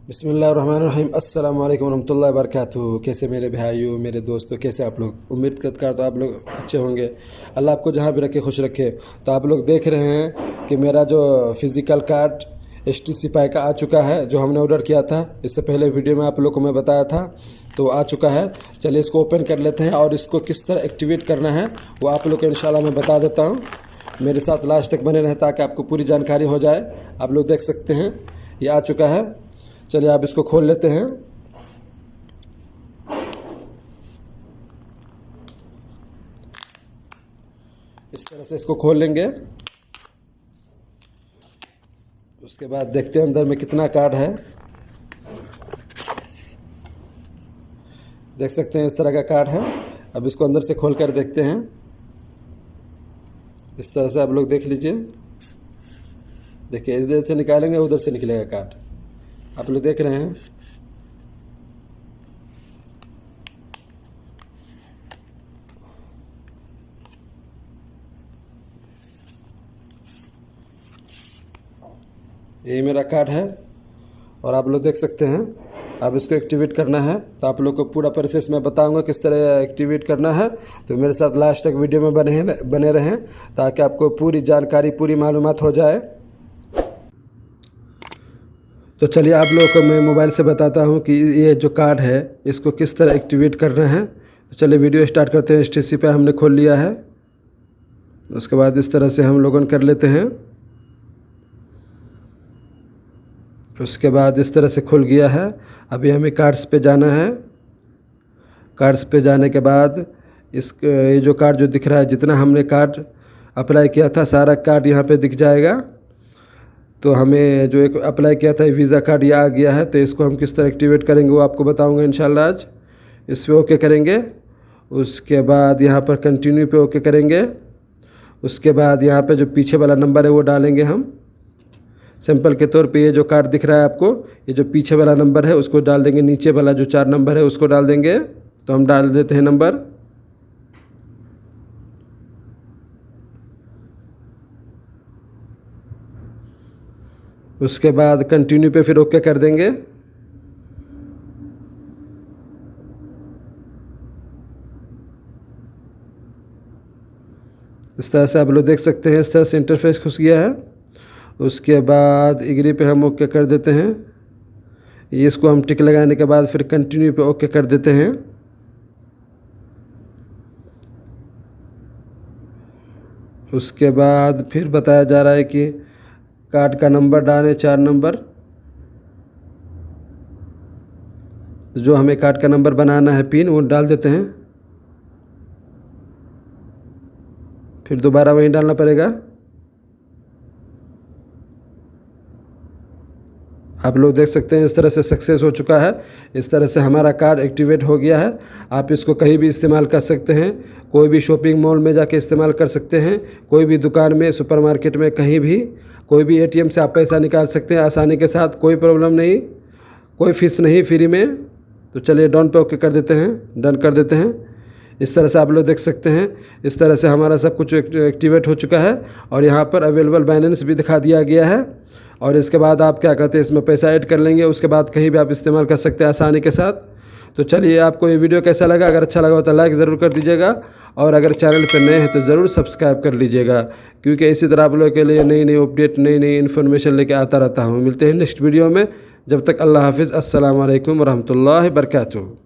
बिस्मिल्लाहिर्रहमानिर्रहीम अस्सलाम वालेकुम रहमतुल्लाहि व बरकातुहू। कैसे मेरे भाइयों, मेरे दोस्तों, कैसे आप लोग? उम्मीद करता तो आप लोग अच्छे होंगे। अल्लाह आपको जहाँ भी रखे खुश रखे। तो आप लोग देख रहे हैं कि मेरा जो फ़िज़िकल कार्ड HTC पाई का आ चुका है, जो हमने ऑर्डर किया था। इससे पहले वीडियो में आप लोग को मैं बताया था, तो आ चुका है। चलिए इसको ओपन कर लेते हैं और इसको किस तरह एक्टिवेट करना है वो आप लोग को इंशाल्लाह मैं बता देता हूँ। मेरे साथ लास्ट तक बने रहें ताकि आपको पूरी जानकारी हो जाए। आप लोग देख सकते हैं ये आ चुका है। चलिए आप इसको खोल लेते हैं। इस तरह से इसको खोल लेंगे। उसके बाद देखते हैं अंदर में कितना कार्ड है। देख सकते हैं इस तरह का कार्ड है। अब इसको अंदर से खोल कर देखते हैं। इस तरह से आप लोग देख लीजिए। देखिए इधर से निकालेंगे उधर से निकलेगा कार्ड। आप लोग देख रहे हैं। ये मेरा कार्ड है और आप लोग देख सकते हैं। अब इसको एक्टिवेट करना है तो आप लोग को पूरा प्रोसेस मैं बताऊंगा किस तरह एक्टिवेट करना है। तो मेरे साथ लास्ट तक वीडियो में बने रहें ताकि आपको पूरी जानकारी, पूरी मालूमात हो जाए। तो चलिए आप लोगों को मैं मोबाइल से बताता हूं कि ये जो कार्ड है इसको किस तरह एक्टिवेट करना है। तो चलिए वीडियो स्टार्ट करते हैं। HTC पे हमने खोल लिया है। उसके बाद इस तरह से हम लोगन कर लेते हैं। उसके बाद इस तरह से खुल गया है। अभी हमें कार्ड्स पे जाना है। कार्ड्स पे जाने के बाद ये जो कार्ड जो दिख रहा है, जितना हमने कार्ड अप्लाई किया था सारा कार्ड यहाँ पे दिख जाएगा। तो हमें जो एक अप्लाई किया था वीज़ा कार्ड ये आ गया है। तो इसको हम किस तरह एक्टिवेट करेंगे वो आपको बताऊंगा इंशाल्लाह आज। इस पर ओके करेंगे। उसके बाद यहाँ पर कंटिन्यू पे ओके करेंगे। उसके बाद यहाँ पे जो पीछे वाला नंबर है वो डालेंगे हम। सिंपल के तौर पे ये जो कार्ड दिख रहा है आपको, ये जो पीछे वाला नंबर है उसको डाल देंगे। नीचे वाला जो 4 नंबर है उसको डाल देंगे। तो हम डाल देते हैं नंबर। उसके बाद कंटिन्यू पे फिर ओके कर देंगे। इस तरह से आप लोग देख सकते हैं। इस तरह से इंटरफेस खुश गया है। उसके बाद एग्री पे हम ओके कर देते हैं। इसको हम टिक लगाने के बाद फिर कंटिन्यू पे ओके कर देते हैं। उसके बाद फिर बताया जा रहा है कि कार्ड का नंबर डालें, 4 नंबर। जो हमें कार्ड का नंबर बनाना है पिन वो डाल देते हैं। फिर दोबारा वहीं डालना पड़ेगा। आप लोग देख सकते हैं इस तरह से सक्सेस हो चुका है। इस तरह से हमारा कार्ड एक्टिवेट हो गया है। आप इसको कहीं भी इस्तेमाल कर सकते हैं। कोई भी शॉपिंग मॉल में जाके इस्तेमाल कर सकते हैं। कोई भी दुकान में, सुपरमार्केट में, कहीं भी कोई भी ATM से आप पैसा निकाल सकते हैं आसानी के साथ। कोई प्रॉब्लम नहीं, कोई फ़ीस नहीं, फ्री में। तो चलिए डन पे ओके कर देते हैं। डन कर देते हैं। इस तरह से आप लोग देख सकते हैं। इस तरह से हमारा सब कुछ एक्टिवेट हो चुका है और यहाँ पर अवेलेबल बैलेंस भी दिखा दिया गया है। और इसके बाद आप क्या कहते हैं, इसमें पैसा ऐड कर लेंगे। उसके बाद कहीं भी आप इस्तेमाल कर सकते हैं आसानी के साथ। तो चलिए आपको ये वीडियो कैसा लगा? अगर अच्छा लगा हो तो लाइक ज़रूर कर दीजिएगा और अगर चैनल पर नए हैं तो ज़रूर सब्सक्राइब कर लीजिएगा, क्योंकि इसी तरह आप लोगों के लिए नई नई अपडेट, नई नई इन्फॉर्मेशन लेके आता रहता हूँ। मिलते हैं नेक्स्ट वीडियो में। जब तक अल्लाह हाफिज़। अस्सलाम वालेकुम रहमतुल्लाहि व बरकातुहू।